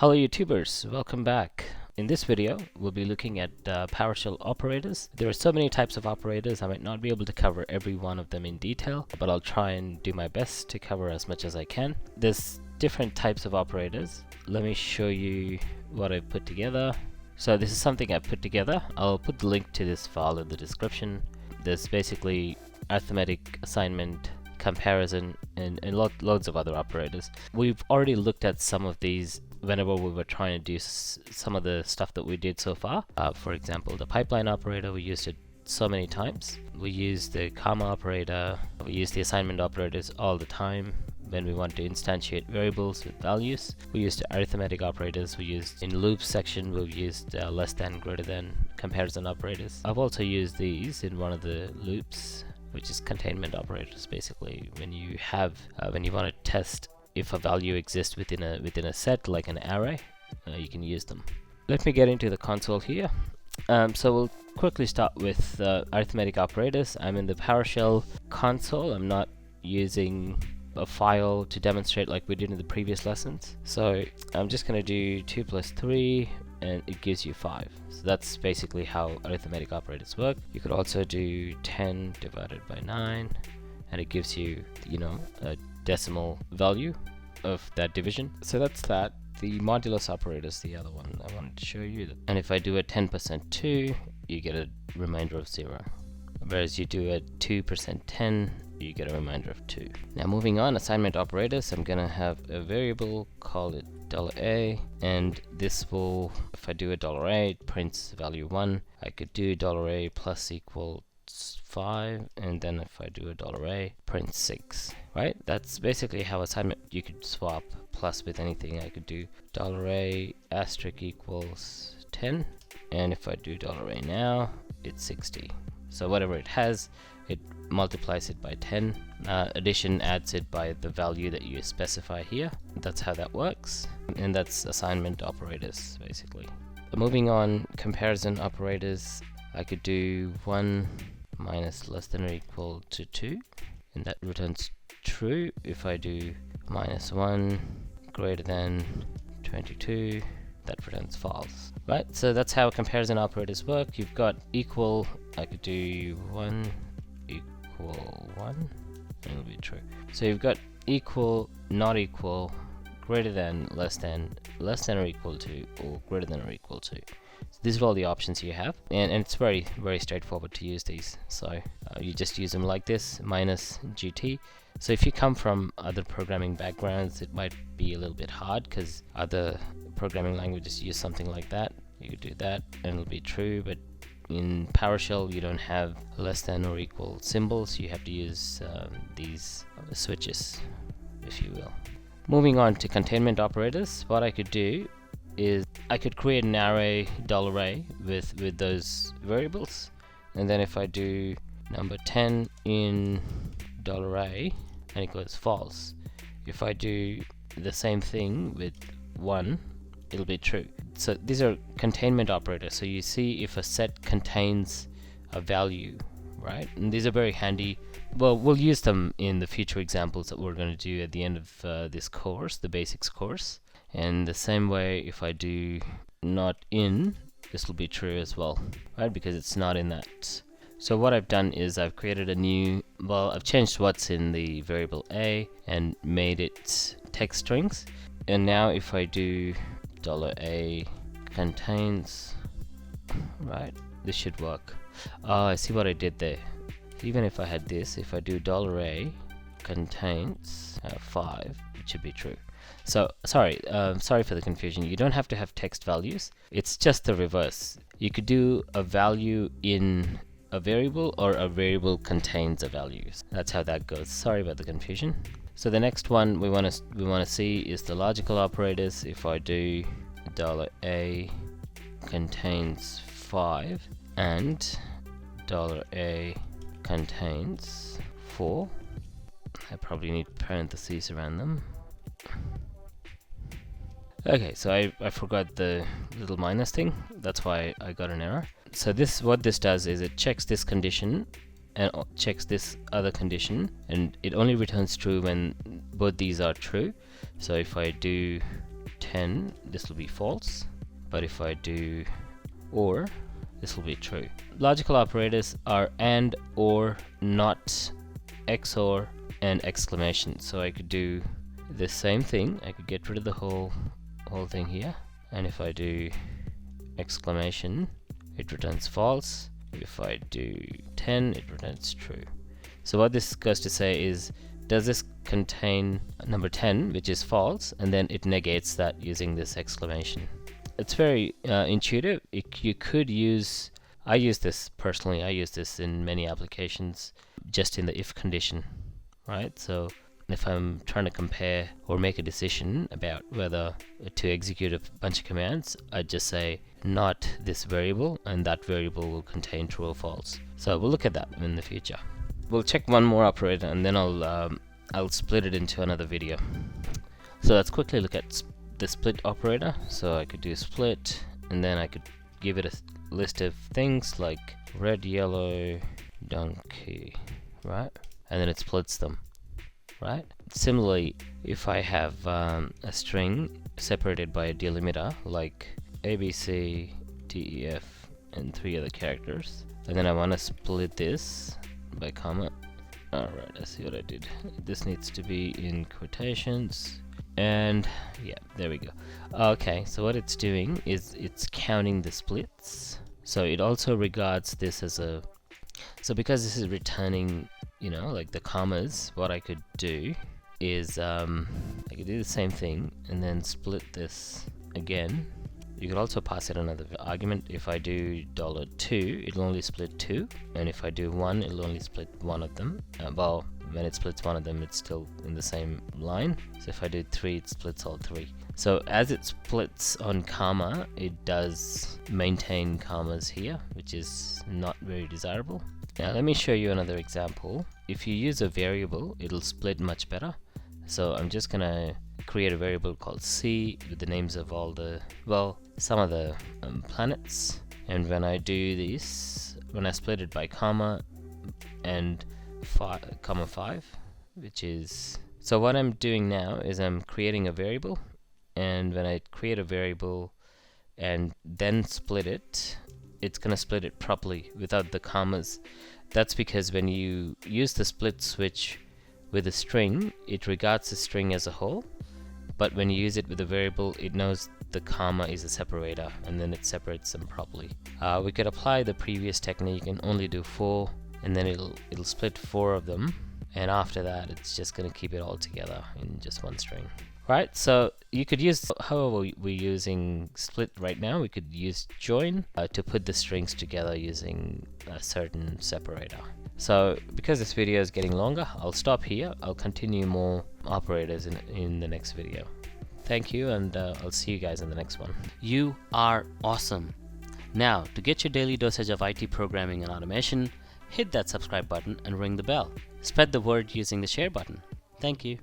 Hello YouTubers, welcome back. In this video, we'll be looking at Powershell operators. There are so many types of operators, I might not be able to cover every one of them in detail, but I'll try and do my best to cover as much as I can. There's different types of operators. Let me show you what I've put together. So this is something I've put together. I'll put the link to this file in the description. There's basically arithmetic, assignment, comparison, and loads of other operators. We've already looked at some of these whenever we were trying to do some of the stuff that we did so far. For example, the pipeline operator, we used it so many times. We use the comma operator, we use the assignment operators all the time when we want to instantiate variables with values. We used the arithmetic operators, we used in loops section, we've used less than, greater than, comparison operators. I've also used these in one of the loops, which is containment operators. Basically, when you want to test if a value exists within a set, like an array, you can use them. Let me get into the console here. So we'll quickly start with arithmetic operators. I'm in the PowerShell console. I'm not using a file to demonstrate like we did in the previous lessons. So I'm just going to do 2 plus 3 and it gives you 5. So that's basically how arithmetic operators work. You could also do 10 divided by 9 and it gives you, a decimal value of that division. So that's that. The modulus operator is the other one I wanted to show you. And if I do a 10% 2, you get a remainder of 0. Whereas you do a 2% 10, you get a remainder of 2. Now moving on, assignment operators, I'm gonna have a variable, call it $a, and this will, if I do a $a, it prints value 1. I could do $a plus equals 5, and then if I do a $a, print 6, right? That's basically how assignment, you could swap plus with anything. I could do $a asterisk equals 10, and if I do $a now, it's 60. So whatever it has, it multiplies it by 10. Addition adds it by the value that you specify here. That's how that works, and that's assignment operators basically. Moving on, comparison operators, I could do 1 minus less than or equal to 2, and that returns true. If I do minus 1 greater than 22, that returns false, right? So that's how comparison operators work. You've got equal, I could do 1 equal 1, and it'll be true. So you've got equal, not equal, greater than or equal to, or greater than or equal to. So these are all the options you have, and it's very straightforward to use these. So you just use them like this, minus GT. So if you come from other programming backgrounds, it might be a little bit hard because other programming languages use something like that. You could do that and it'll be true, but in PowerShell you don't have less than or equal symbols. You have to use these switches, if you will. Moving on to containment operators, what I could do is I could create an array, $array, with those variables, and then if I do number 10 in $array and it goes false. If I do the same thing with 1, it'll be true. So these are containment operators, so you see if a set contains a value, right? And these are very handy. Well, we'll use them in the future examples that we're going to do at the end of this course, the basics course. And the same way, if I do not in, this will be true as well, right? Because it's not in that. So what I've done is I've created a new, I've changed what's in the variable a and made it text strings. And now if I do $a contains, right, this should work. Oh, I see what I did there. Even if I had this, if I do $a contains 5, it should be true. So sorry for the confusion. You don't have to have text values. It's just the reverse. You could do a value in a variable, or a variable contains a value. That's how that goes. Sorry about the confusion. So the next one we want to see is the logical operators. If I do $a contains 5 and $a contains 4, I probably need parentheses around them. Okay, so I forgot the little minus thing. That's why I got an error. So what this does is it checks this condition and checks this other condition, and it only returns true when both these are true. So if I do 10, this will be false. But if I do OR, this will be true. Logical operators are AND, OR, NOT, XOR, and exclamation. So I could do the same thing. I could get rid of the whole thing here, and if I do exclamation, it returns false. If I do 10, it returns true. So what this goes to say is, does this contain number 10, which is false, and then it negates that using this exclamation. It's very intuitive. You could use, I use this personally, I use this in many applications just in the if condition, right? So if I'm trying to compare or make a decision about whether to execute a bunch of commands, I'd just say not this variable, and that variable will contain true or false. So we'll look at that in the future. We'll check one more operator, and then I'll split it into another video. So let's quickly look at the split operator. So I could do split, and then I could give it a list of things like red, yellow, donkey, right? And then it splits them, right? Similarly, if I have a string separated by a delimiter like ABC, DEF, and 3 other characters, and then I want to split this by comma. Alright, I see what I did. This needs to be in quotations, and yeah, there we go. Okay, so what it's doing is it's counting the splits. So it also regards this as a, so because this is returning, you know, like the commas, what I could do is I could do the same thing and then split this again. You could also pass it another argument. If I do $2, it'll only split 2, and if I do 1, it'll only split one of them. Well, when it splits one of them, it's still in the same line. So if I do 3, it splits all 3. So as it splits on comma, it does maintain commas here, which is not very desirable. Now let me show you another example. If you use a variable, it'll split much better. So I'm just gonna create a variable called C with the names of all the, well, some of the planets. And when I do this, when I split it by comma and comma 5, which is, so what I'm doing now is I'm creating a variable, and when I create a variable and then split it, it's gonna split it properly without the commas. That's because when you use the split switch with a string, it regards the string as a whole, but when you use it with a variable, it knows the comma is a separator, and then it separates them properly. We could apply the previous technique and only do 4, and then it'll split 4 of them, and after that it's just going to keep it all together in just one string. Right, so you could use, however we're using split right now, we could use join to put the strings together using a certain separator. So because this video is getting longer, I'll stop here. I'll continue more operators in the next video. Thank you, and I'll see you guys in the next one. You are awesome. Now, to get your daily dosage of IT programming and automation, hit that subscribe button and ring the bell. Spread the word using the share button. Thank you.